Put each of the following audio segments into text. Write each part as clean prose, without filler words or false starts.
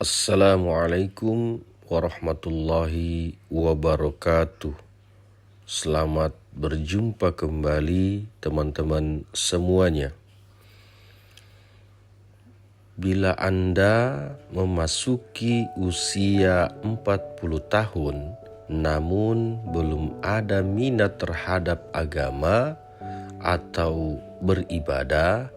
Assalamualaikum warahmatullahi wabarakatuh. Selamat berjumpa kembali teman-teman semuanya. Bila Anda memasuki usia 40 tahun namun belum ada minat terhadap agama atau beribadah,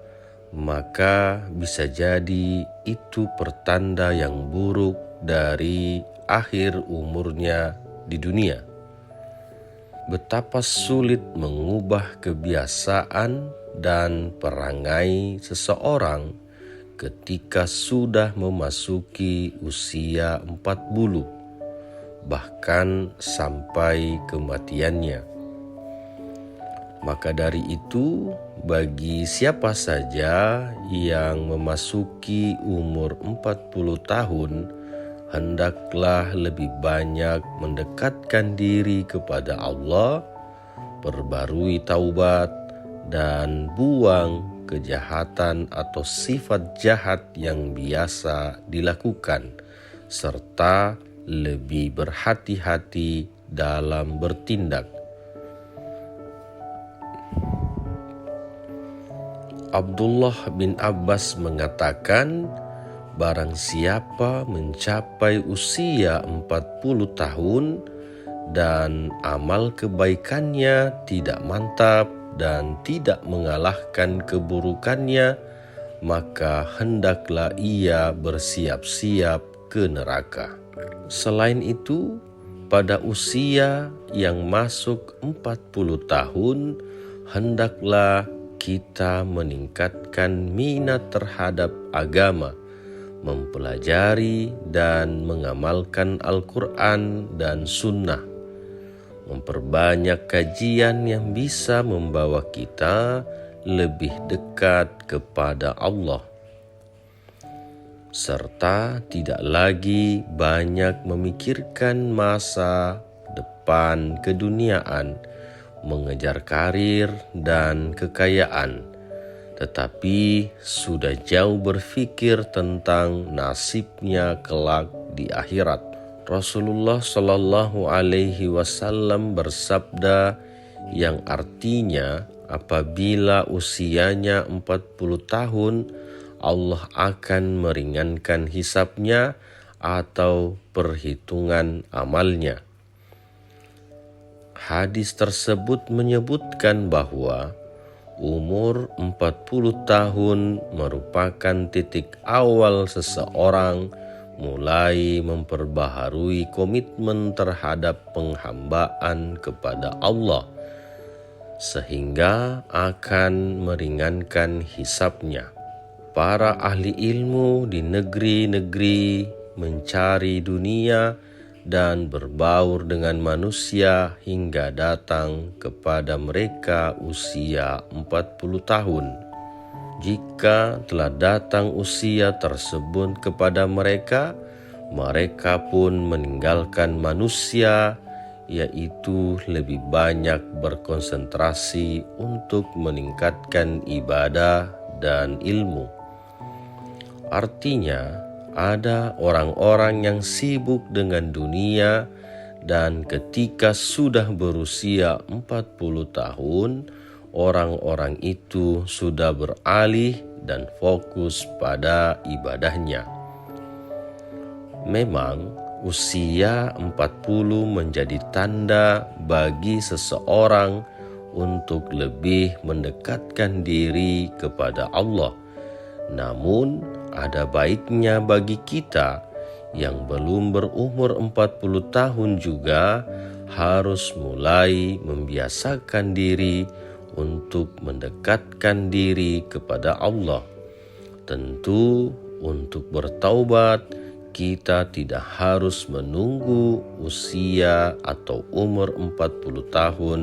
maka bisa jadi itu pertanda yang buruk dari akhir umurnya di dunia. Betapa sulit mengubah kebiasaan dan perangai seseorang ketika sudah memasuki usia 40, bahkan sampai kematiannya. Maka dari itu, bagi siapa saja yang memasuki umur 40 tahun, hendaklah lebih banyak mendekatkan diri kepada Allah, perbarui taubat, dan buang kejahatan atau sifat jahat yang biasa dilakukan, serta lebih berhati-hati dalam bertindak. Abdullah bin Abbas mengatakan, barang siapa mencapai usia 40 tahun dan amal kebaikannya tidak mantap dan tidak mengalahkan keburukannya, maka hendaklah ia bersiap-siap ke neraka. Selain itu, pada usia yang masuk 40 tahun, hendaklah kita meningkatkan minat terhadap agama, mempelajari dan mengamalkan Al-Quran dan Sunnah, memperbanyak kajian yang bisa membawa kita lebih dekat kepada Allah, serta tidak lagi banyak memikirkan masa depan keduniaan, mengejar karir dan kekayaan, tetapi sudah jauh berpikir tentang nasibnya kelak di akhirat. Rasulullah Shallallahu Alaihi Wasallam bersabda, yang artinya apabila usianya 40 tahun, Allah akan meringankan hisabnya atau perhitungan amalnya. Hadis tersebut menyebutkan bahwa umur 40 tahun merupakan titik awal seseorang mulai memperbaharui komitmen terhadap penghambaan kepada Allah, sehingga akan meringankan hisabnya. Para ahli ilmu di negeri-negeri mencari dunia dan berbaur dengan manusia hingga datang kepada mereka usia 40 tahun. Jika telah datang usia tersebut kepada mereka, mereka pun meninggalkan manusia, yaitu lebih banyak berkonsentrasi untuk meningkatkan ibadah dan ilmu. Artinya, ada orang-orang yang sibuk dengan dunia dan ketika sudah berusia 40 tahun, orang-orang itu sudah beralih dan fokus pada ibadahnya. Memang usia 40 menjadi tanda bagi seseorang untuk lebih mendekatkan diri kepada Allah. Namun, ada baiknya bagi kita yang belum berumur 40 tahun juga harus mulai membiasakan diri untuk mendekatkan diri kepada Allah. Tentu untuk bertaubat kita tidak harus menunggu usia atau umur 40 tahun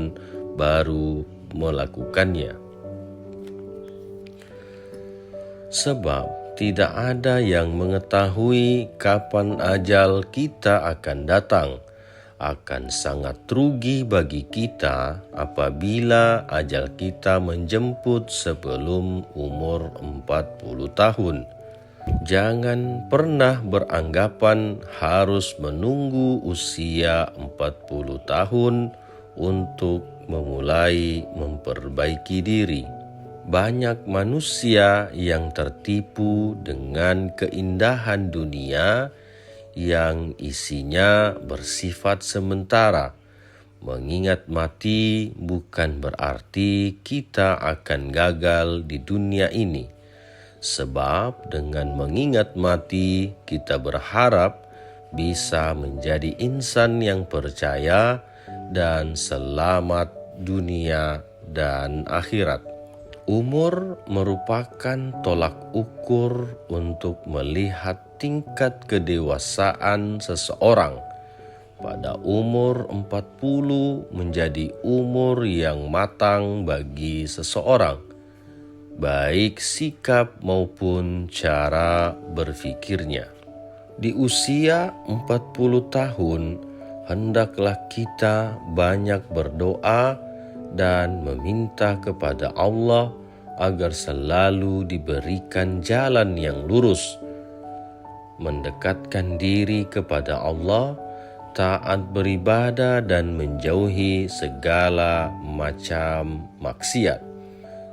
baru melakukannya. Sebab tidak ada yang mengetahui kapan ajal kita akan datang. Akan sangat rugi bagi kita apabila ajal kita menjemput sebelum umur 40 tahun. Jangan pernah beranggapan harus menunggu usia 40 tahun untuk memulai memperbaiki diri. Banyak manusia yang tertipu dengan keindahan dunia yang isinya bersifat sementara. Mengingat mati bukan berarti kita akan gagal di dunia ini. Sebab dengan mengingat mati, kita berharap bisa menjadi insan yang percaya dan selamat dunia dan akhirat. Umur merupakan tolak ukur untuk melihat tingkat kedewasaan seseorang. Pada umur 40 menjadi umur yang matang bagi seseorang, baik sikap maupun cara berfikirnya. Di usia 40 tahun, hendaklah kita banyak berdoa dan meminta kepada Allah agar selalu diberikan jalan yang lurus, mendekatkan diri kepada Allah, taat beribadah dan menjauhi segala macam maksiat.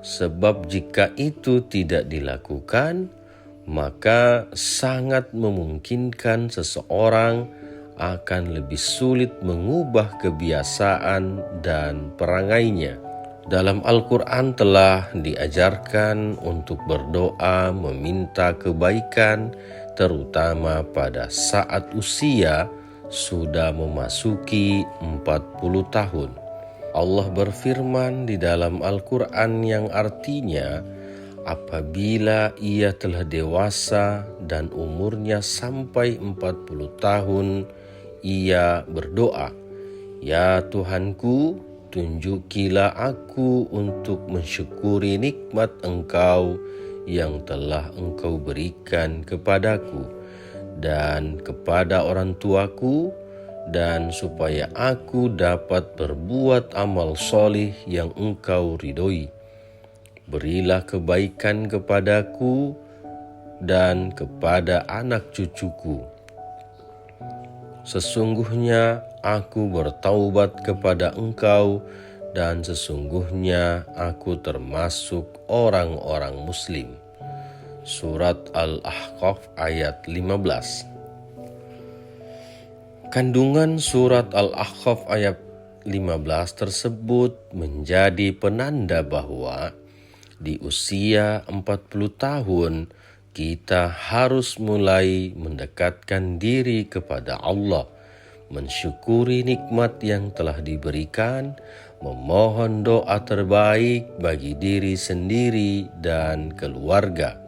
Sebab jika itu tidak dilakukan, maka sangat memungkinkan seseorang akan lebih sulit mengubah kebiasaan dan perangainya. Dalam Al-Quran telah diajarkan untuk berdoa meminta kebaikan, terutama pada saat usia sudah memasuki 40 tahun. Allah berfirman di dalam Al-Quran yang artinya, apabila ia telah dewasa dan umurnya sampai 40 tahun, ia berdoa, "Ya Tuhanku, tunjukilah aku untuk mensyukuri nikmat Engkau yang telah Engkau berikan kepadaku dan kepada orang tuaku, dan supaya aku dapat berbuat amal soleh yang Engkau ridhoi. Berilah kebaikan kepadaku dan kepada anak cucuku. Sesungguhnya aku bertaubat kepada Engkau dan sesungguhnya aku termasuk orang-orang muslim." Surat Al-Ahqaf ayat 15. Kandungan surat Al-Ahqaf ayat 15 tersebut menjadi penanda bahwa di usia 40 tahun kita harus mulai mendekatkan diri kepada Allah, mensyukuri nikmat yang telah diberikan, memohon doa terbaik bagi diri sendiri dan keluarga.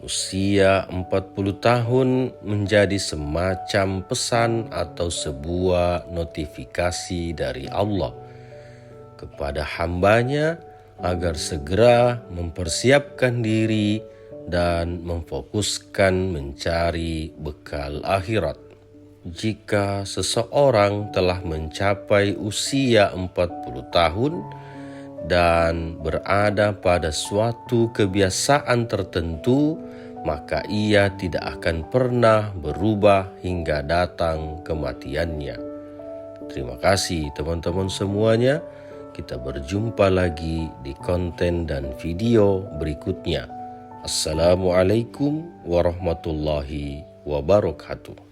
Usia 40 tahun menjadi semacam pesan atau sebuah notifikasi dari Allah kepada hambanya agar segera mempersiapkan diri dan memfokuskan mencari bekal akhirat. Jika seseorang telah mencapai usia 40 tahun dan berada pada suatu kebiasaan tertentu, maka ia tidak akan pernah berubah hingga datang kematiannya. Terima kasih teman-teman semuanya. Kita berjumpa lagi di konten dan video berikutnya. Assalamualaikum warahmatullahi wabarakatuh.